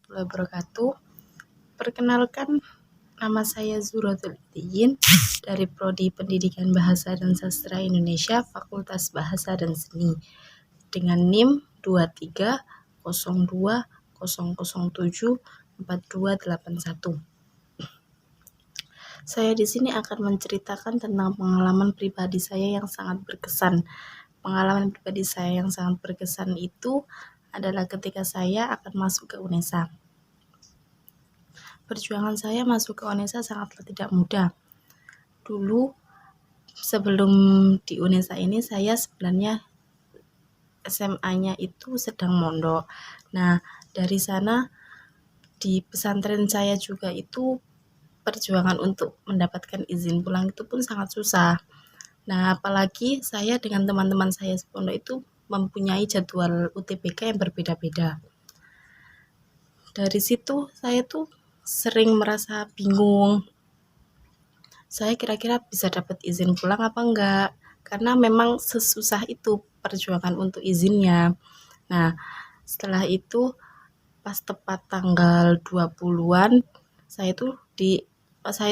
warahmatullahi wabarakatuh. Perkenalkan, nama saya Zuratul Itiin dari Prodi Pendidikan Bahasa dan Sastra Indonesia, Fakultas Bahasa dan Seni, dengan NIM 23.007.4281. Saya di sini akan menceritakan tentang pengalaman pribadi saya yang sangat berkesan. Pengalaman pribadi saya yang sangat berkesan itu adalah ketika saya akan masuk ke UNESA. Perjuangan saya masuk ke UNESA sangatlah tidak mudah. Dulu sebelum di UNESA ini saya sebenarnya SMA-nya itu sedang mondok. Nah, dari sana di pesantren saya juga itu perjuangan untuk mendapatkan izin pulang itu pun sangat susah. Nah, apalagi saya dengan teman-teman saya sepondok itu mempunyai jadwal UTBK yang berbeda-beda. Dari situ saya tuh sering merasa bingung. Saya kira-kira bisa dapat izin pulang apa enggak? Karena memang sesusah itu perjuangan untuk izinnya. Nah, setelah itu pas tepat tanggal 20-an saya itu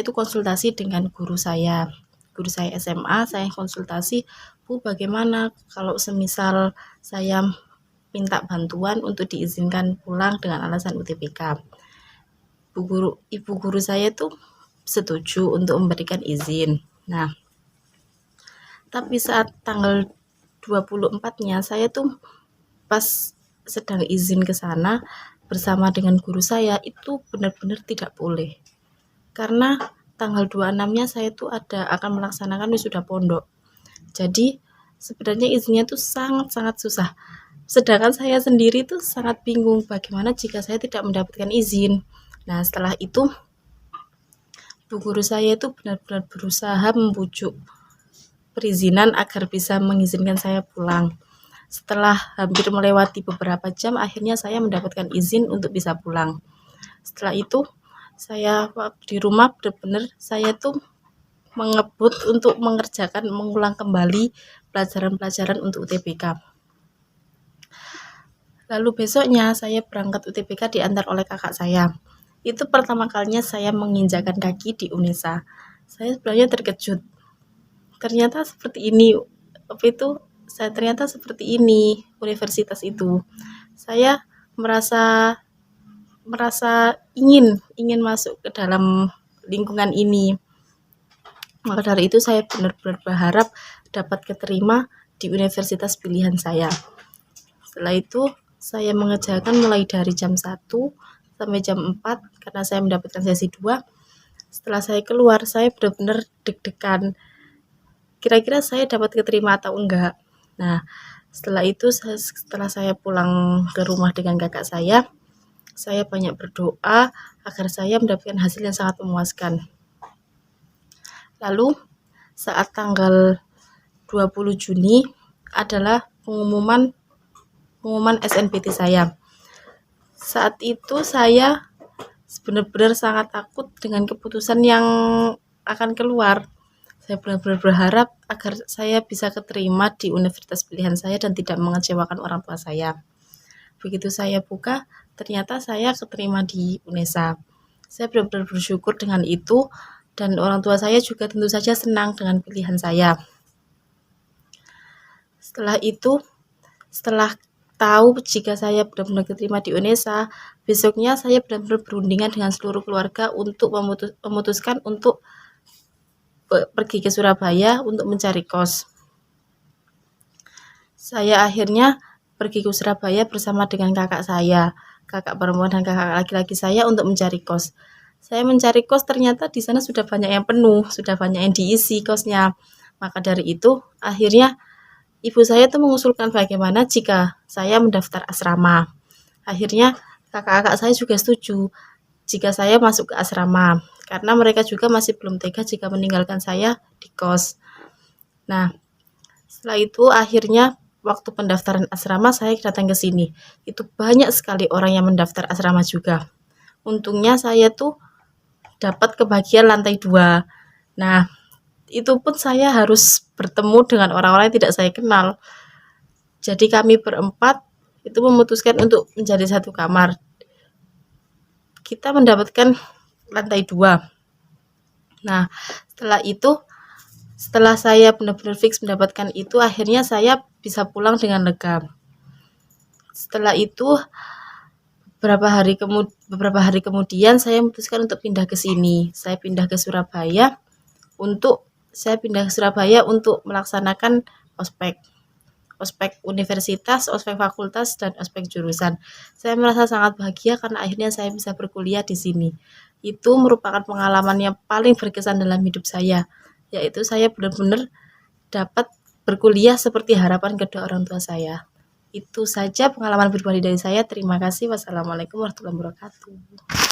konsultasi dengan guru saya SMA. Saya konsultasi, Bu, bagaimana kalau semisal saya minta bantuan untuk diizinkan pulang dengan alasan UTBK. Ibu guru saya tuh setuju untuk memberikan izin. Nah, tapi saat tanggal 24-nya saya tuh pas sedang izin ke sana bersama dengan guru saya itu benar-benar tidak boleh. Karena tanggal 26-nya saya tuh akan melaksanakan wisuda pondok. Jadi sebenarnya izinnya tuh sangat-sangat susah. Sedangkan saya sendiri tuh sangat bingung bagaimana jika saya tidak mendapatkan izin. Nah, setelah itu bu guru saya itu benar-benar berusaha membujuk perizinan agar bisa mengizinkan saya pulang. Setelah hampir melewati beberapa jam, akhirnya saya mendapatkan izin untuk bisa pulang. Setelah itu saya di rumah benar-benar saya tuh mengebut untuk mengulang kembali pelajaran-pelajaran untuk UTBK. Lalu besoknya saya berangkat UTBK diantar oleh kakak saya. Itu pertama kalinya saya menginjakan kaki di UNESA. Saya sebenarnya terkejut. Ternyata seperti ini. Ternyata seperti ini universitas itu. Saya merasa ingin masuk ke dalam lingkungan ini. Maka dari itu saya benar-benar berharap dapat keterima di universitas pilihan saya. Setelah itu saya mengerjakan mulai dari jam 1 sampai jam 4 karena saya mendapatkan sesi 2. Setelah saya keluar, saya benar-benar deg-degan. Kira-kira saya dapat keterima atau enggak. Nah, setelah itu setelah saya pulang ke rumah dengan kakak saya banyak berdoa agar saya mendapatkan hasil yang sangat memuaskan. Lalu saat tanggal 20 Juni adalah pengumuman SNPT saya. Saat itu saya benar-benar sangat takut dengan keputusan yang akan keluar. Saya benar-benar berharap agar saya bisa keterima di universitas pilihan saya dan tidak mengecewakan orang tua saya. Begitu saya buka, ternyata saya keterima di UNESA. Saya benar-benar bersyukur dengan itu dan orang tua saya juga tentu saja senang dengan pilihan saya. Setelah itu, setelah tahu jika saya benar-benar keterima di UNESA, besoknya saya benar-benar berundingan dengan seluruh keluarga untuk memutuskan untuk pergi ke Surabaya untuk mencari kos. Saya akhirnya pergi ke Surabaya bersama dengan kakak saya, kakak perempuan dan kakak laki-laki saya untuk mencari kos. Saya mencari kos ternyata di sana sudah banyak yang penuh, sudah banyak yang diisi kosnya. Maka dari itu akhirnya ibu saya tuh mengusulkan bagaimana jika saya mendaftar asrama. Akhirnya kakak-kakak saya juga setuju jika saya masuk ke asrama karena mereka juga masih belum tega jika meninggalkan saya di kos. Nah, setelah itu akhirnya waktu pendaftaran asrama saya datang ke sini. Itu banyak sekali orang yang mendaftar asrama juga. Untungnya saya tuh dapat kebagian lantai 2. Nah, itu pun saya harus bertemu dengan orang-orang yang tidak saya kenal. Jadi kami berempat itu memutuskan untuk menjadi satu kamar. kita mendapatkan lantai 2. Nah, setelah saya benar-benar fix mendapatkan itu, akhirnya saya bisa pulang dengan lega. Setelah itu beberapa hari kemudian saya memutuskan untuk pindah ke sini. Saya pindah ke Surabaya untuk melaksanakan ospek. Ospek universitas, ospek fakultas, dan ospek jurusan. Saya merasa sangat bahagia karena akhirnya saya bisa berkuliah di sini. Itu merupakan pengalaman yang paling berkesan dalam hidup saya, yaitu saya benar-benar dapat berkuliah seperti harapan kedua orang tua saya. Itu saja pengalaman pribadi dari saya. Terima kasih. Wassalamualaikum warahmatullahi wabarakatuh.